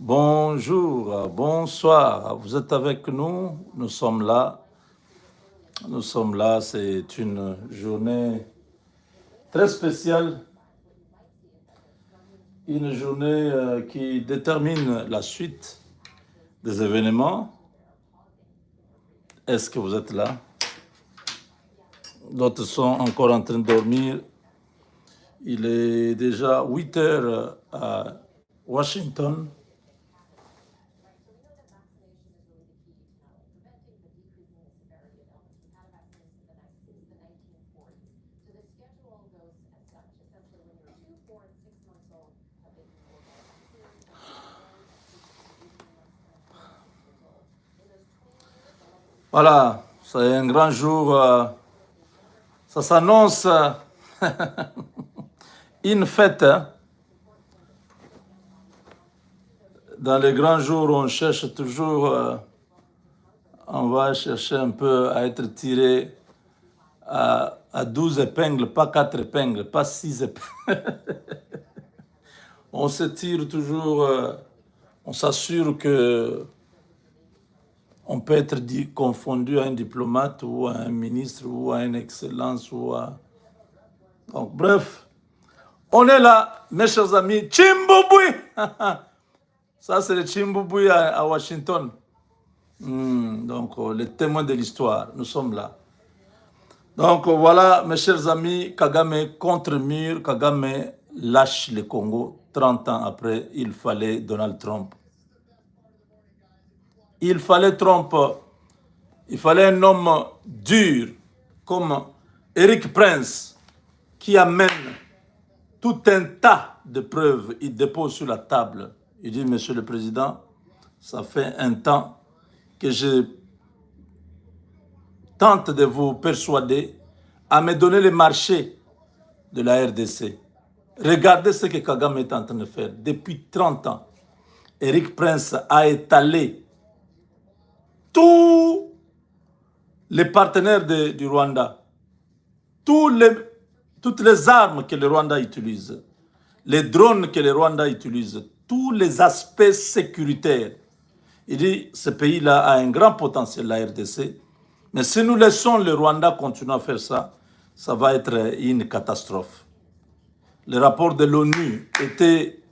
Bonjour, bonsoir. Vous êtes avec nous. Nous sommes là. Nous sommes là. C'est une journée très spéciale. Une journée qui détermine la suite des événements. Est-ce que vous êtes là? D'autres sont encore en train de dormir. Il est déjà 8 heures à Washington. Voilà, c'est un grand jour. Ça s'annonce une fête. Hein. Dans les grands jours, on cherche toujours, on va chercher un peu à être tiré à 12 épingles, pas 4 épingles, pas 6 épingles. On se tire toujours, on s'assure que on peut être confondu à un diplomate ou à un ministre ou à une excellence ou à... Donc, bref, on est là, mes chers amis. Chimbouboui. Ça, c'est le Chimbouboui à Washington. Donc, les témoins de l'histoire, nous sommes là. Donc, voilà, mes chers amis, Kagame contre mur, Kagame lâche le Congo. 30 ans après, il fallait Donald Trump. Il fallait Trump, il fallait un homme dur comme Eric Prince qui amène tout un tas de preuves. Il dépose sur la table. Il dit, Monsieur le Président, ça fait un temps que je tente de vous persuader à me donner le marché de la RDC. Regardez ce que Kagame est en train de faire. Depuis 30 ans, Eric Prince a étalé tous les partenaires du Rwanda, toutes les armes que le Rwanda utilise, les drones que le Rwanda utilise, tous les aspects sécuritaires. Il dit, ce pays-là a un grand potentiel, la RDC, mais si nous laissons le Rwanda continuer à faire ça, ça va être une catastrophe. Le rapport de l'ONU était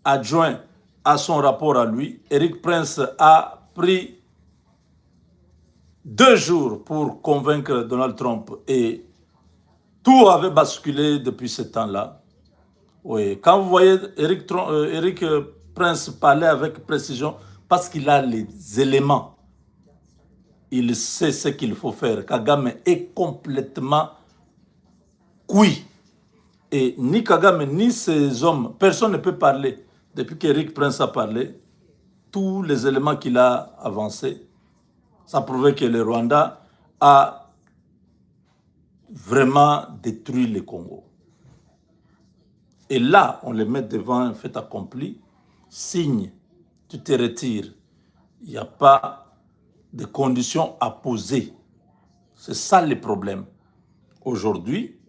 adjoint à son rapport à lui. Eric Prince a pris 2 jours pour convaincre Donald Trump et tout avait basculé depuis ce temps-là. Oui, quand vous voyez Eric Prince parler avec précision, parce qu'il a les éléments, il sait ce qu'il faut faire. Kagame est complètement cuit. Et ni Kagame, ni ses hommes, personne ne peut parler. Depuis qu'Eric Prince a parlé, tous les éléments qu'il a avancés, ça prouvait que le Rwanda a vraiment détruit le Congo. Et là, on les met devant un fait accompli, signe, tu te retires. Il n'y a pas de conditions à poser. C'est ça le problème. Aujourd'hui,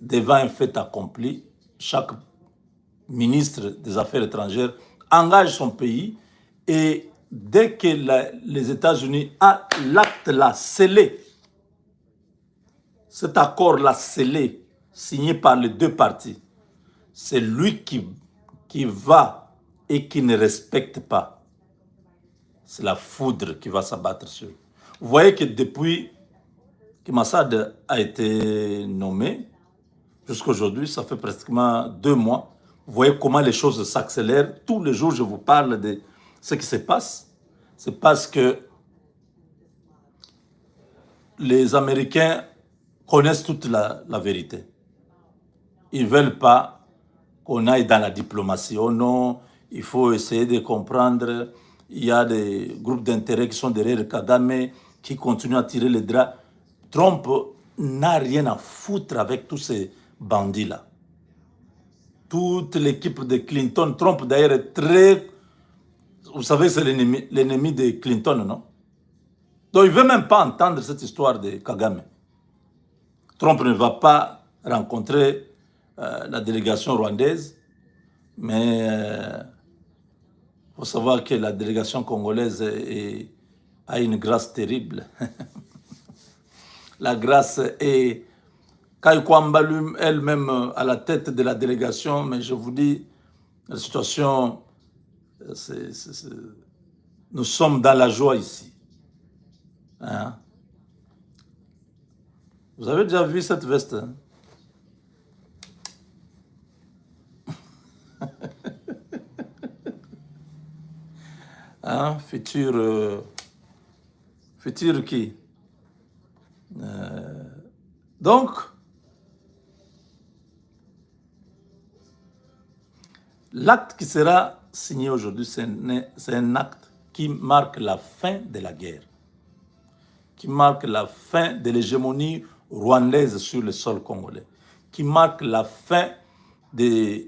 devant un fait accompli, chaque ministre des Affaires étrangères engage son pays et dès que les États-Unis a l'acte là scellé, cet accord-là scellé, signé par les 2 parties, c'est lui qui va et qui ne respecte pas. C'est la foudre qui va s'abattre sur lui. Vous voyez que depuis que Massad a été nommé, jusqu'à aujourd'hui, ça fait pratiquement 2 mois, vous voyez comment les choses s'accélèrent. Tous les jours, je vous parle de ce qui se passe. C'est parce que les Américains connaissent toute la vérité. Ils ne veulent pas qu'on aille dans la diplomatie. Oh non, il faut essayer de comprendre. Il y a des groupes d'intérêt qui sont derrière Kagame, qui continuent à tirer les draps. Trump n'a rien à foutre avec tous ces bandits-là. Toute l'équipe de Clinton, Trump d'ailleurs est très... Vous savez, c'est l'ennemi de Clinton, non? Donc il ne veut même pas entendre cette histoire de Kagame. Trump ne va pas rencontrer la délégation rwandaise, mais faut savoir que la délégation congolaise a une grâce terrible. La grâce est Kai Kwamba elle-même à la tête de la délégation, mais je vous dis, la situation, nous sommes dans la joie ici. Hein? Vous avez déjà vu cette veste? Hein? Futur qui? Donc, l'acte qui sera signé aujourd'hui, c'est un acte qui marque la fin de la guerre, qui marque la fin de l'hégémonie rwandaise sur le sol congolais, qui marque la fin de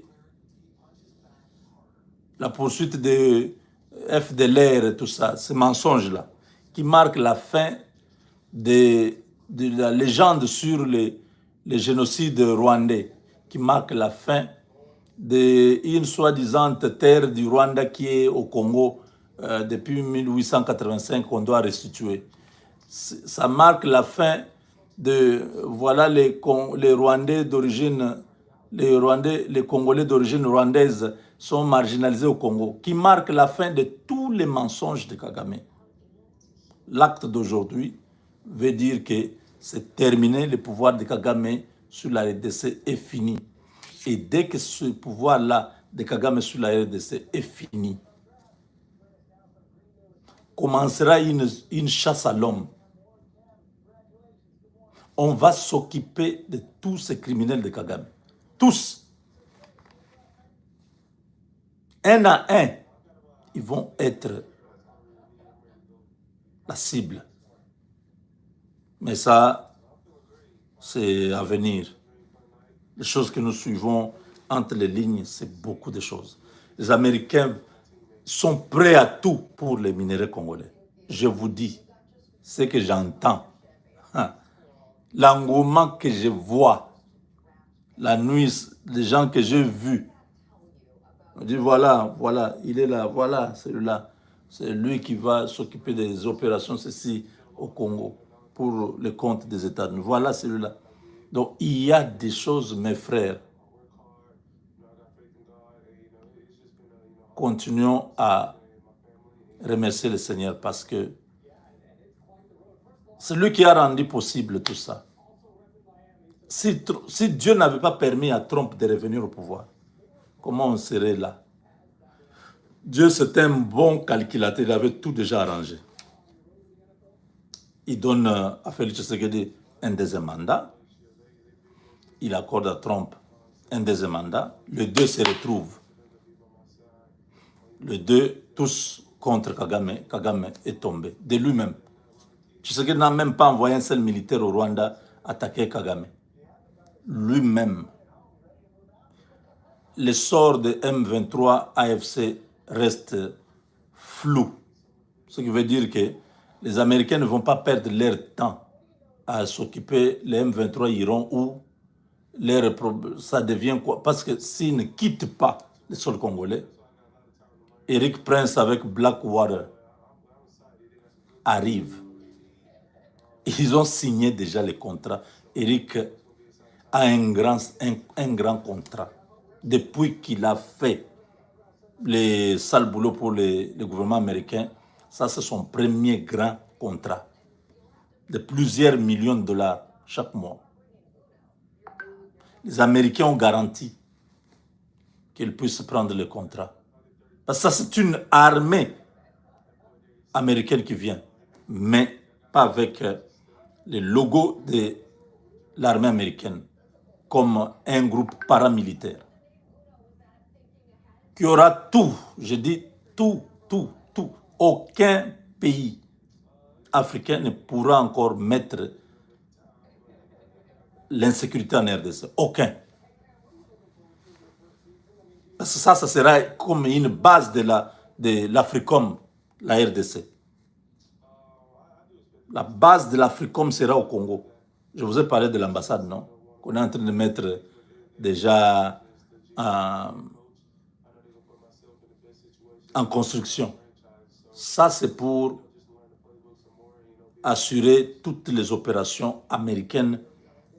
la poursuite de FDLR et tout ça, ces mensonges-là, qui marque la fin de la légende sur les génocides rwandais, qui marque la fin d'une soi-disant terre du Rwanda qui est au Congo depuis 1885 qu'on doit restituer. Ça marque la fin de, voilà, les Rwandais d'origine, les Congolais d'origine rwandaise sont marginalisés au Congo, qui marque la fin de tous les mensonges de Kagame. L'acte d'aujourd'hui veut dire que c'est terminé, le pouvoir de Kagame sur la RDC est fini. Et dès que ce pouvoir-là de Kagame sur la RDC est fini, commencera une chasse à l'homme. On va s'occuper de tous ces criminels de Kagame. Tous. Un à un, ils vont être la cible. Mais ça, c'est à venir. Les choses que nous suivons entre les lignes, c'est beaucoup de choses. Les Américains sont prêts à tout pour les minéraux congolais. Je vous dis ce que j'entends. L'engouement que je vois la nuit, les gens que j'ai vus, on dit voilà, il est là, voilà, celui-là. C'est lui qui va s'occuper des opérations ceci au Congo pour le compte des États-Unis. Voilà celui-là. Donc il y a des choses, mes frères. Continuons à remercier le Seigneur parce que c'est lui qui a rendu possible tout ça. Si Dieu n'avait pas permis à Trump de revenir au pouvoir, comment on serait là? Dieu, c'est un bon calculateur, il avait tout déjà arrangé. Il donne à Félix Tshisekedi un deuxième mandat. Il accorde à Trump un deuxième mandat. Les deux se retrouvent. Les deux, tous contre Kagame. Kagame est tombé de lui-même. Tshisekedi n'a même pas envoyé un seul militaire au Rwanda attaquer Kagame. Lui-même. Le sort de M23 AFC reste flou. Ce qui veut dire que les Américains ne vont pas perdre leur temps à s'occuper. Les M23 iront où ça devient quoi? Parce que s'ils ne quittent pas le sol congolais, Eric Prince avec Blackwater arrive. Ils ont signé déjà les contrats. Eric a un grand contrat. Depuis qu'il a fait les sales boulots pour le gouvernement américain, ça c'est son premier grand contrat de plusieurs millions de dollars chaque mois. Les Américains ont garanti qu'ils puissent prendre le contrat. Parce que ça c'est une armée américaine qui vient, mais pas avec le logo de l'armée américaine comme un groupe paramilitaire qui aura tout, je dis tout. Aucun pays africain ne pourra encore mettre l'insécurité en RDC. Aucun. Parce que ça sera comme une base de l'Africom, la RDC. La base de l'Africom sera au Congo. Je vous ai parlé de l'ambassade, non? Qu'on est en train de mettre déjà en construction. Ça, c'est pour assurer toutes les opérations américaines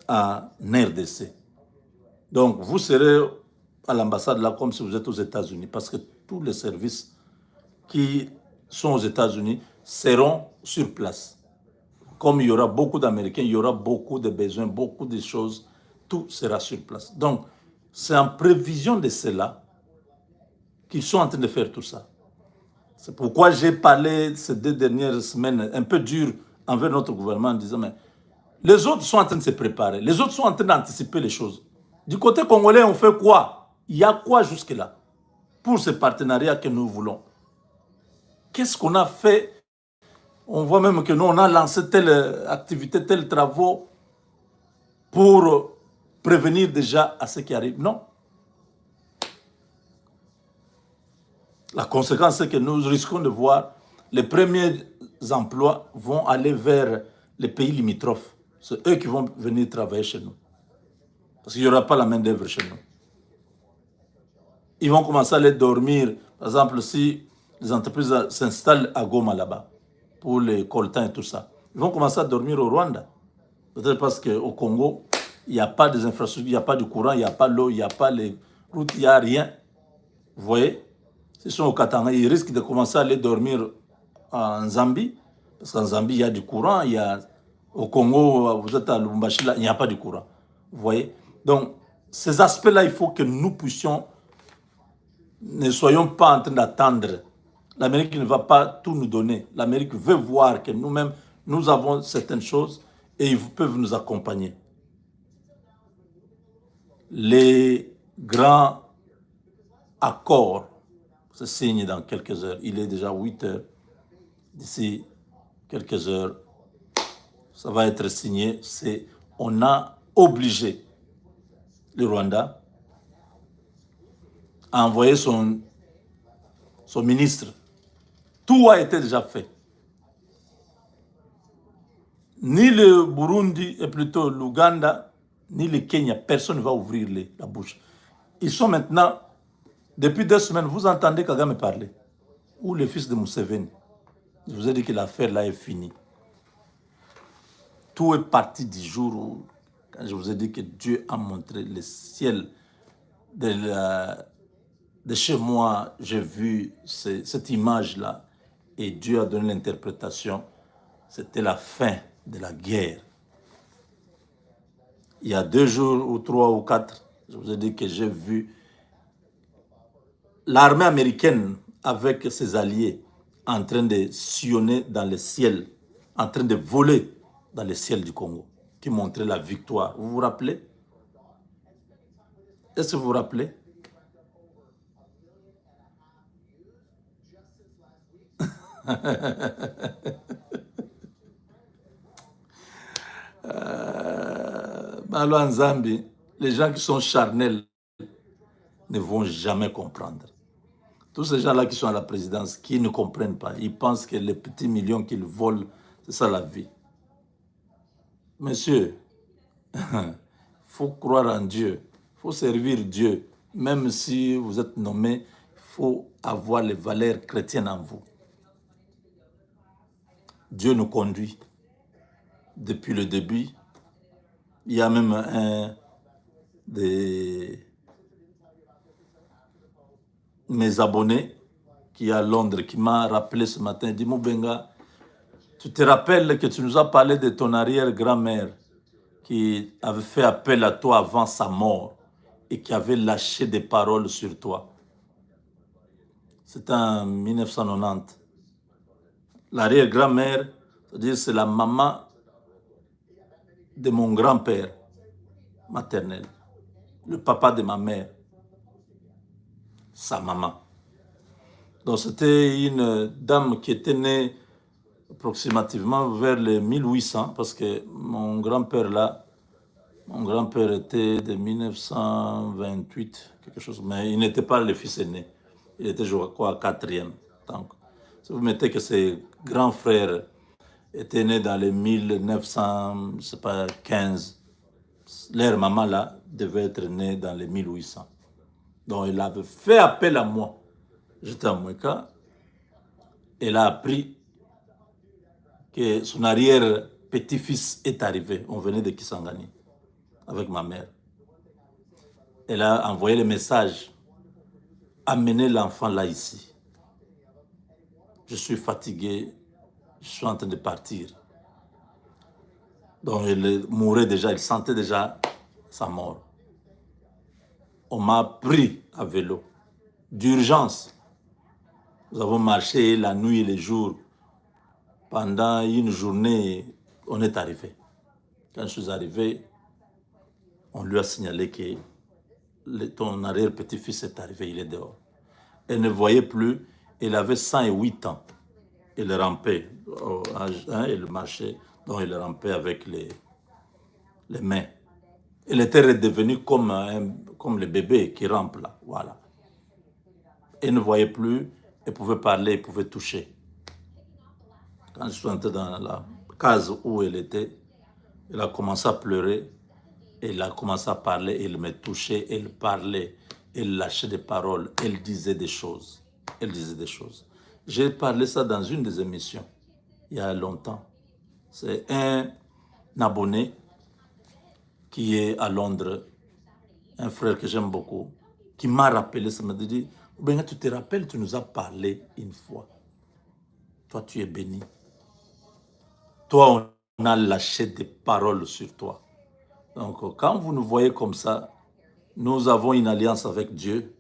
en RDC. Donc, vous serez à l'ambassade là comme si vous êtes aux États-Unis, parce que tous les services qui sont aux États-Unis seront sur place. Comme il y aura beaucoup d'Américains, il y aura beaucoup de besoins, beaucoup de choses, tout sera sur place. Donc, c'est en prévision de cela qu'ils sont en train de faire tout ça. C'est pourquoi j'ai parlé ces 2 dernières semaines un peu dur envers notre gouvernement en disant, mais les autres sont en train de se préparer, les autres sont en train d'anticiper les choses. Du côté congolais, on fait quoi? Il y a quoi jusque-là pour ce partenariat que nous voulons? Qu'est-ce qu'on a fait? On voit même que nous, on a lancé telle activité, tels travaux pour prévenir déjà à ce qui arrive. Non. La conséquence, c'est que nous risquons de voir les premiers emplois vont aller vers les pays limitrophes. C'est eux qui vont venir travailler chez nous. Parce qu'il n'y aura pas la main-d'œuvre chez nous. Ils vont commencer à aller dormir. Par exemple, si les entreprises s'installent à Goma là-bas, pour les coltans et tout ça, ils vont commencer à dormir au Rwanda. Peut-être parce qu'au Congo, il n'y a pas des infrastructures, il n'y a pas de courant, il n'y a pas l'eau, il n'y a pas les routes, il n'y a rien. Vous voyez? S'ils sont au Katanga, ils risquent de commencer à aller dormir en Zambie. Parce qu'en Zambie, il y a du courant. Au Congo, vous êtes à Lubumbashi, là, il n'y a pas de courant. Vous voyez? Donc, ces aspects-là, il faut que nous puissions, ne soyons pas en train d'attendre. L'Amérique ne va pas tout nous donner. L'Amérique veut voir que nous-mêmes, nous avons certaines choses et ils peuvent nous accompagner. Les grands accords se signent dans quelques heures. Il est déjà 8 heures. D'ici quelques heures, ça va être signé. On a obligé le Rwanda à envoyer son ministre. Tout a été déjà fait. Ni le Burundi, et plutôt l'Ouganda, ni le Kenya, personne ne va ouvrir la bouche. Ils sont maintenant, depuis 2 semaines, vous entendez Kagame parler, ou le fils de Museveni. Je vous ai dit que l'affaire là est finie. Tout est parti du jour où, quand je vous ai dit que Dieu a montré le ciel de chez moi, j'ai vu cette image-là, et Dieu a donné l'interprétation. C'était la fin de la guerre. Il y a 2 jours ou 3 ou 4, je vous ai dit que j'ai vu l'armée américaine avec ses alliés en train de sillonner dans le ciel, en train de voler dans le ciel du Congo, qui montrait la victoire. Vous vous rappelez? Est-ce que vous vous rappelez? Alors en Zambie, les gens qui sont charnels ne vont jamais comprendre. Tous ces gens-là qui sont à la présidence, qui ne comprennent pas, ils pensent que les petits millions qu'ils volent, c'est ça la vie. Monsieur, il faut croire en Dieu, il faut servir Dieu. Même si vous êtes nommé, il faut avoir les valeurs chrétiennes en vous. Dieu nous conduit depuis le début. Il y a même un de mes abonnés qui est à Londres qui m'a rappelé ce matin. Il dit, Moubenga, tu te rappelles que tu nous as parlé de ton arrière-grand-mère qui avait fait appel à toi avant sa mort et qui avait lâché des paroles sur toi. C'était en 1990. L'arrière-grand-mère, c'est-à-dire c'est la maman de mon grand-père maternel, le papa de ma mère, sa maman. Donc c'était une dame qui était née approximativement vers les 1800, parce que mon grand-père là, mon grand-père était de 1928, quelque chose, mais il n'était pas le fils aîné. Il était, je crois, quatrième. Donc, si vous mettez que ses grands frères étaient nés dans les 1900, je sais pas, 15, leur maman là devait être née dans les 1800. Donc, il avait fait appel à moi. J'étais à Moueka. Elle a appris que son arrière-petit-fils est arrivé. On venait de Kisangani avec ma mère. Elle a envoyé le message. Amenez l'enfant là ici. Je suis fatigué. Je suis en train de partir. Donc il mourait déjà. Il sentait déjà sa mort. On m'a pris à vélo. D'urgence. Nous avons marché la nuit et les jours. Pendant une journée, on est arrivé. Quand je suis arrivé, on lui a signalé que ton arrière-petit-fils est arrivé, il est dehors. Elle ne voyait plus, elle avait 108 ans. Elle rampait, elle marchait, donc elle rampait avec les mains. Elle était redevenue comme le bébé qui rampe là, voilà. Elle ne voyait plus, elle pouvait parler, elle pouvait toucher. Quand je suis entré dans la case où elle était, elle a commencé à pleurer, elle a commencé à parler, elle me touchait, elle parlait, elle lâchait des paroles, elle disait des choses. Elle disait des choses. J'ai parlé ça dans une des émissions, il y a longtemps. C'est un abonné qui est à Londres, un frère que j'aime beaucoup, qui m'a rappelé, ça m'a dit, ben, tu te rappelles, tu nous as parlé une fois. Toi, tu es béni. Toi, on a lâché des paroles sur toi. Donc, quand vous nous voyez comme ça, nous avons une alliance avec Dieu,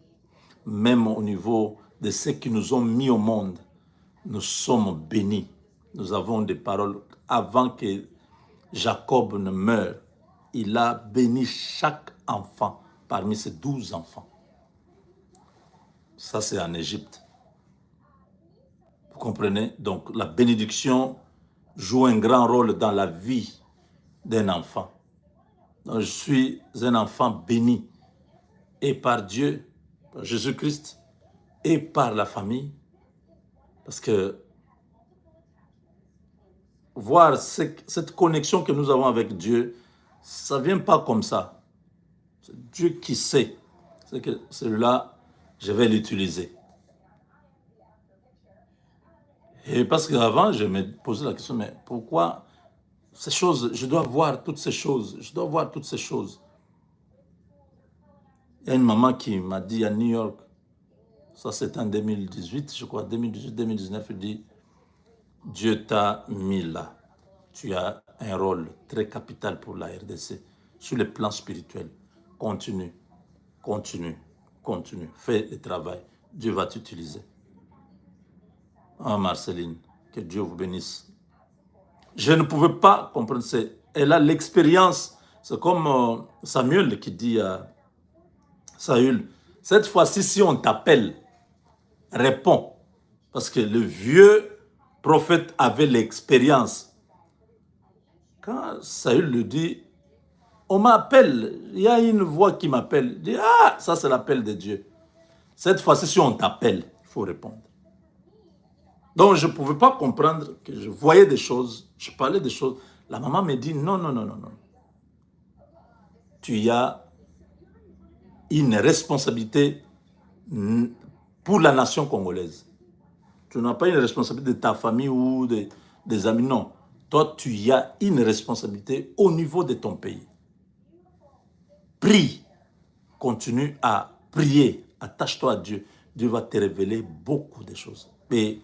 même au niveau de ceux qui nous ont mis au monde. Nous sommes bénis. Nous avons des paroles. Avant que Jacob ne meure, il a béni chaque enfant parmi ses 12 enfants. Ça, c'est en Égypte. Vous comprenez? Donc, la bénédiction joue un grand rôle dans la vie d'un enfant. Donc, je suis un enfant béni, et par Dieu, par Jésus-Christ, et par la famille. Parce que voir cette connexion que nous avons avec Dieu, ça ne vient pas comme ça. C'est Dieu qui sait. C'est que celui-là, je vais l'utiliser. Et parce qu'avant, je me posais la question, mais pourquoi ces choses, je dois voir toutes ces choses, je dois voir toutes ces choses. Il y a une maman qui m'a dit à New York, ça c'était en 2018, je crois, 2018-2019, elle dit, Dieu t'a mis là. Tu as un rôle très capital pour la RDC, sur le plan spirituel. Continue, continue, continue. Fais le travail. Dieu va t'utiliser. Ah, Marceline, que Dieu vous bénisse. Je ne pouvais pas comprendre. Elle a l'expérience. C'est comme Samuel qui dit à Saül, cette fois-ci, si on t'appelle, réponds. Parce que le vieux prophète avait l'expérience. Quand Saül lui dit, on m'appelle, il y a une voix qui m'appelle. Il dit, ah, ça c'est l'appel de Dieu. Cette fois-ci, si on t'appelle, il faut répondre. Donc, je ne pouvais pas comprendre que je voyais des choses, je parlais des choses. La maman me dit, non, non, non, non, non. Tu as une responsabilité pour la nation congolaise. Tu n'as pas une responsabilité de ta famille ou des amis, non. Toi, tu as une responsabilité au niveau de ton pays. Prie, continue à prier, attache-toi à Dieu. Dieu va te révéler beaucoup de choses. Et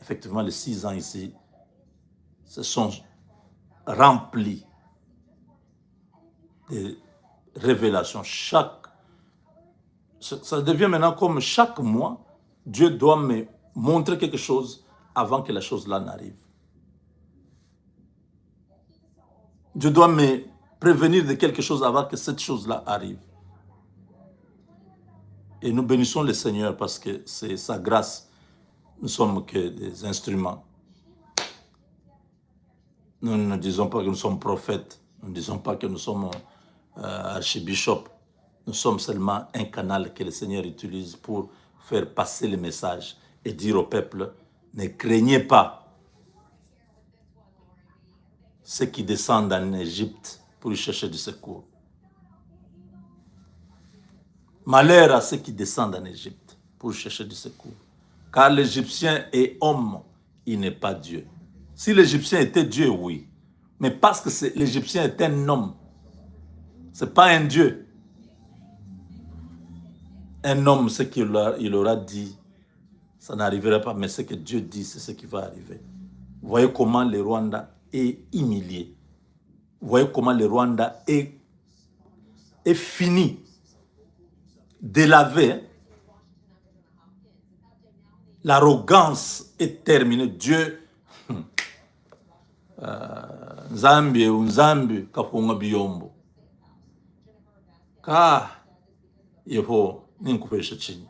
effectivement, les 6 ans ici se sont remplis de révélations. Ça devient maintenant comme chaque mois, Dieu doit me montrer quelque chose avant que la chose-là n'arrive. Dieu doit me prévenir de quelque chose avant que cette chose-là arrive. Et nous bénissons le Seigneur parce que c'est sa grâce. Nous ne sommes que des instruments. Nous ne disons pas que nous sommes prophètes. Nous ne disons pas que nous sommes archibishops. Nous sommes seulement un canal que le Seigneur utilise pour faire passer le message et dire au peuple, ne craignez pas ceux qui descendent en Égypte pour y chercher du secours. Malheur à ceux qui descendent en Égypte pour chercher du secours. Car l'Égyptien est homme, il n'est pas Dieu. Si l'Égyptien était Dieu, oui. Mais parce que l'Égyptien est un homme, ce n'est pas un Dieu. Un homme, ce qu'il aura dit, ça n'arriverait pas, mais ce que Dieu dit, c'est ce qui va arriver. Vous voyez comment le Rwanda est humilié. Vous voyez comment le Rwanda est fini, délavé. L'arrogance est terminée. Dieu, Nzambi, Nzambi, kapunga biyombo. Yeho, ninkupesha chini.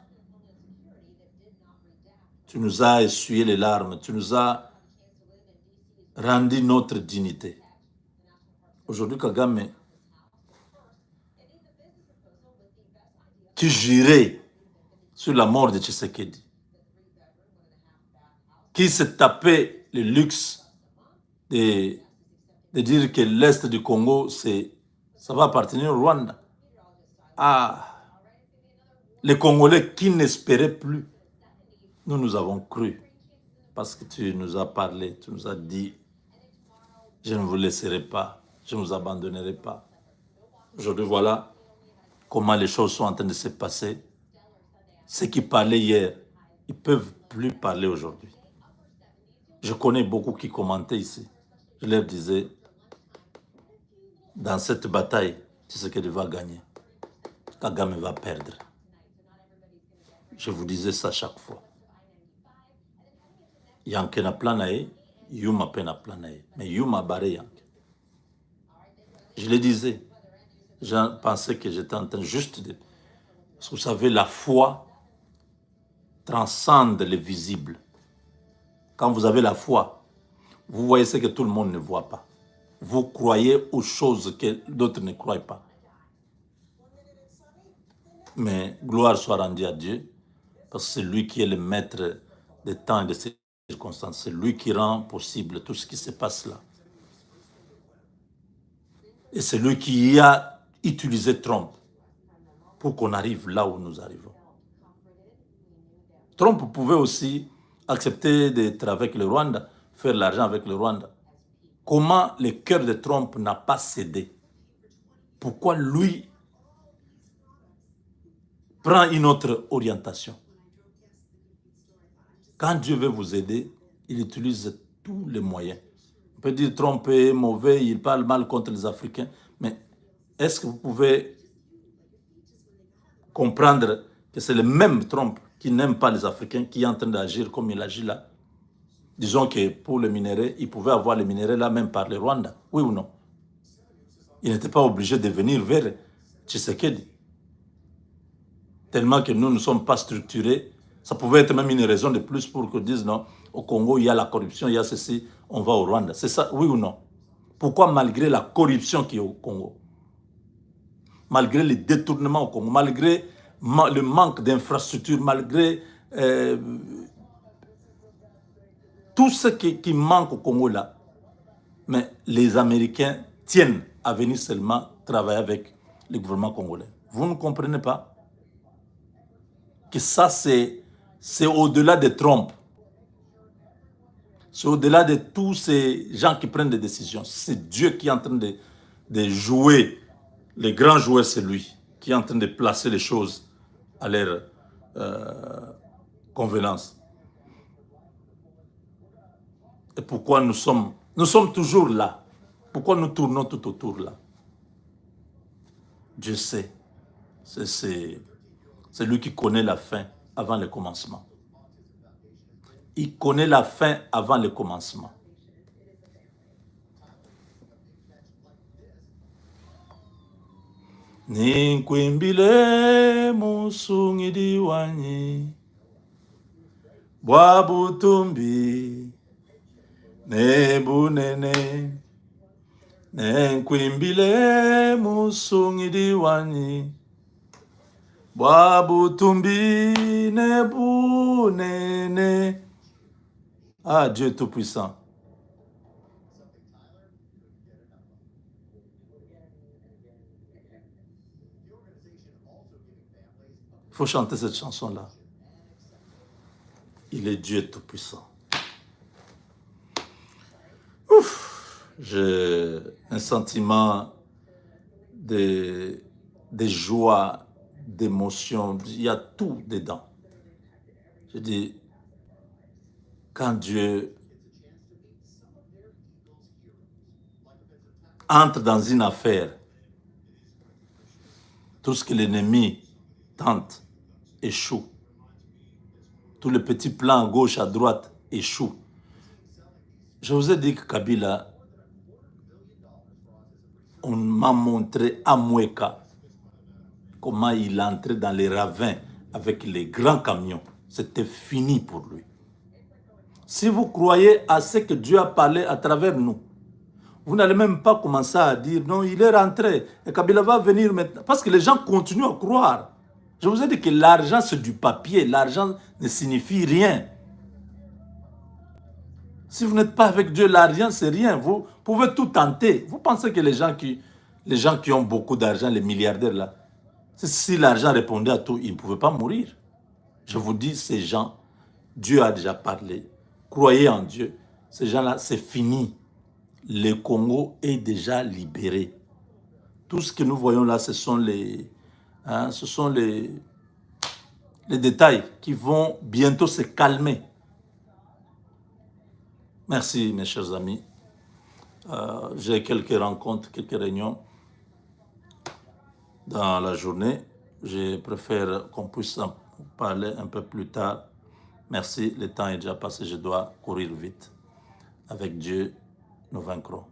Tu nous as essuyé les larmes, tu nous as rendu notre dignité. Aujourd'hui, Kagame, qui jurait sur la mort de Tshisekedi, qui s'est tapé le luxe de dire que l'Est du Congo, ça va appartenir au Rwanda. Les Congolais qui n'espéraient plus, nous avons cru. Parce que tu nous as parlé, tu nous as dit, je ne vous laisserai pas, je ne vous abandonnerai pas. Aujourd'hui, voilà comment les choses sont en train de se passer. Ceux qui parlaient hier, ils ne peuvent plus parler aujourd'hui. Je connais beaucoup qui commentaient ici. Je leur disais, dans cette bataille, Tshisekedi va gagner. Kagame va perdre. Je vous disais ça chaque fois. Yanke na planae, Yuma pe na planae. Mais Yuma barré Yanke. Je le disais. Je pensais que j'étais en train juste de... Parce que vous savez, la foi transcende le visible. Quand vous avez la foi, vous voyez ce que tout le monde ne voit pas. Vous croyez aux choses que d'autres ne croient pas. Mais gloire soit rendue à Dieu, parce que c'est lui qui est le maître des temps et des circonstances. C'est lui qui rend possible tout ce qui se passe là. Et c'est lui qui a utilisé Trump pour qu'on arrive là où nous arrivons. Trump pouvait aussi accepter d'être avec le Rwanda, faire l'argent avec le Rwanda. Comment le cœur de Trump n'a pas cédé? Pourquoi lui prend une autre orientation? Quand Dieu veut vous aider, il utilise tous les moyens. On peut dire Trump est mauvais, il parle mal contre les Africains, mais est-ce que vous pouvez comprendre que c'est le même Trump qui n'aime pas les Africains, qui est en train d'agir comme il agit là? Disons que pour les minéraux, il pouvait avoir les minéraux là même par le Rwanda, oui ou non? Il n'était pas obligé de venir vers Tshisekedi. Tellement que nous ne sommes pas structurés, ça pouvait être même une raison de plus pour qu'on dise non, au Congo il y a la corruption, il y a ceci, on va au Rwanda. C'est ça, oui ou non? Pourquoi malgré la corruption qui est au Congo, malgré les détournements au Congo, malgré le manque d'infrastructures, malgré tout ce qui manque au Congo là, mais les Américains tiennent à venir seulement travailler avec le gouvernement congolais. Vous ne comprenez pas que ça, c'est au-delà de Trump. C'est au-delà de tous ces gens qui prennent des décisions. C'est Dieu qui est en train de jouer. Le grand joueur, c'est lui, qui est en train de placer les choses à leur convenance. Et pourquoi nous sommes toujours là? Pourquoi nous tournons tout autour là? Dieu sait. C'est lui qui connaît la fin avant le commencement. Il connaît la fin avant le commencement. Ninkwimbile musungidi wanyi Bwabutumbi nebunene Ninkwimbile musungidi wanyi Bwabutumbi nebunene. Ah, Dieu Tout-Puissant. Il faut chanter cette chanson-là. Il est Dieu Tout-Puissant. Ouf, j'ai un sentiment de joie, d'émotion. Il y a tout dedans. Je dis, quand Dieu entre dans une affaire, tout ce que l'ennemi tente échoue. Tous les petits plans à gauche, à droite échouent. Je vous ai dit que Kabila, on m'a montré à Moueka comment il entrait dans les ravins avec les grands camions. C'était fini pour lui. Si vous croyez à ce que Dieu a parlé à travers nous, vous n'allez même pas commencer à dire non, il est rentré et Kabila va venir maintenant. Parce que les gens continuent à croire. Je vous ai dit que l'argent c'est du papier, l'argent ne signifie rien. Si vous n'êtes pas avec Dieu, l'argent c'est rien. Vous pouvez tout tenter. Vous pensez que les gens qui ont beaucoup d'argent, les milliardaires là, si l'argent répondait à tout, ils ne pouvaient pas mourir. Je vous dis, ces gens, Dieu a déjà parlé. Croyez en Dieu. Ces gens-là, c'est fini. Le Congo est déjà libéré. Tout ce que nous voyons là, ce sont les détails qui vont bientôt se calmer. Merci, mes chers amis. J'ai quelques rencontres, quelques réunions dans la journée. Je préfère qu'on puisse en parler un peu plus tard. Merci, le temps est déjà passé, je dois courir vite. Avec Dieu, nous vaincrons.